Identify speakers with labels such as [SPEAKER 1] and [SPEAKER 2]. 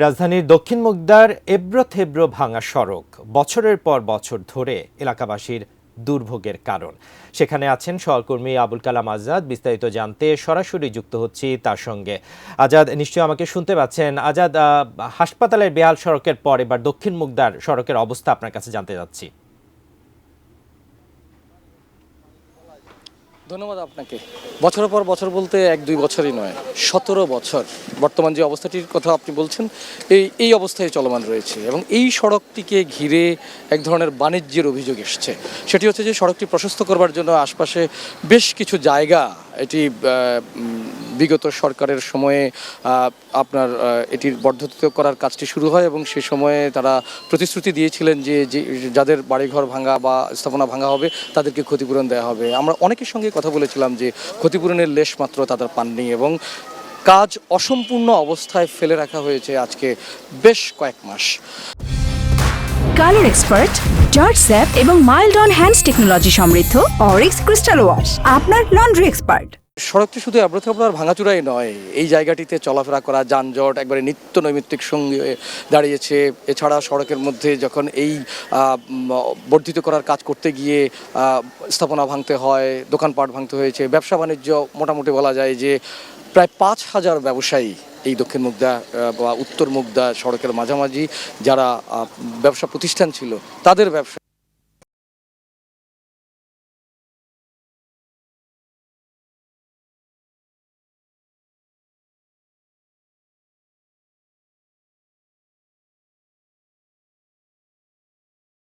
[SPEAKER 1] রাজধানীর দক্ষিণ মুগদার এবড়ো-থেবড়ো ভাঙা সড়ক বছরের পর বছর ধরে এলাকাবাসীর দুর্ভোগের কারণ। সেখানে আছেন সহকর্মী আবুল কালাম আজাদ। বিস্তারিত জানতে সরাসরি যুক্ত হচ্ছি তার সঙ্গে। আজাদ, নিশ্চয়ই আমাকে শুনতে পাচ্ছেন। আজাদ, হাসপাতালের বেহাল সড়কের পর এবার দক্ষিণ মুগদার সড়কের অবস্থা আপনার কাছে জানতে যাচ্ছি।
[SPEAKER 2] ধন্যবাদ আপনাকে। বছরের পর বছর বলতে 1-2 বছরই নয়, 17 বছর বর্তমান যে অবস্থাটির কথা আপনি বলছেন এই অবস্থায় চলমান রয়েছে। এবং এই সড়কটিকে ঘিরে এক ধরনের বাণিজ্যের অভিযোগ এসছে। সেটি হচ্ছে যে সড়কটি প্রশস্ত করবার জন্য আশপাশে বেশ কিছু জায়গা এটি বিগত সরকারের সময়ে আপনার এটির বর্ধিত করার কাজটি শুরু হয় এবং সে সময়ে তারা প্রতিশ্রুতি দিয়েছিলেন যে যাদের বাড়িঘর ভাঙা বা স্থাপনা ভাঙা হবে তাদেরকে ক্ষতিপূরণ দেওয়া হবে। আমরা অনেকের সঙ্গে কথা বলেছিলাম যে ক্ষতিপূরণের লেশ মাত্র তাদের পাননি এবং কাজ অসম্পূর্ণ অবস্থায় ফেলে রাখা হয়েছে আজকে বেশ কয়েক মাস।
[SPEAKER 3] কালার এক্সপার্ট, জর্জ স্যাপ এবং মাইল্ড অন হ্যান্ডস টেকনোলজি সমৃদ্ধ অরিক্স ক্রিস্টাল ওয়াশ আপনার লন্ড্রি এক্সপার্ট।
[SPEAKER 2] সড়কটি শুধু এবড়ো-থেবড়ো আর ভাঙাচুরাই নয়, এই জায়গাটিতে চলাফেরা করা যানজট একবারে নিত্য নৈমিত্তিক সঙ্গে দাঁড়িয়েছে। এছাড়া সড়কের মধ্যে যখন এই বর্ধিত করার কাজ করতে গিয়ে স্থাপনা ভাঙতে হয়, দোকানপাট ভাঙতে হয়েছে, ব্যবসা বাণিজ্য মোটামুটি বলা যায় যে প্রায় 5,000 ব্যবসায়ী এই দক্ষিণ মুগদা বা উত্তর মুগদা সড়কের মাঝামাঝি যারা ব্যবসা প্রতিষ্ঠান ছিল তাদের ব্যবসা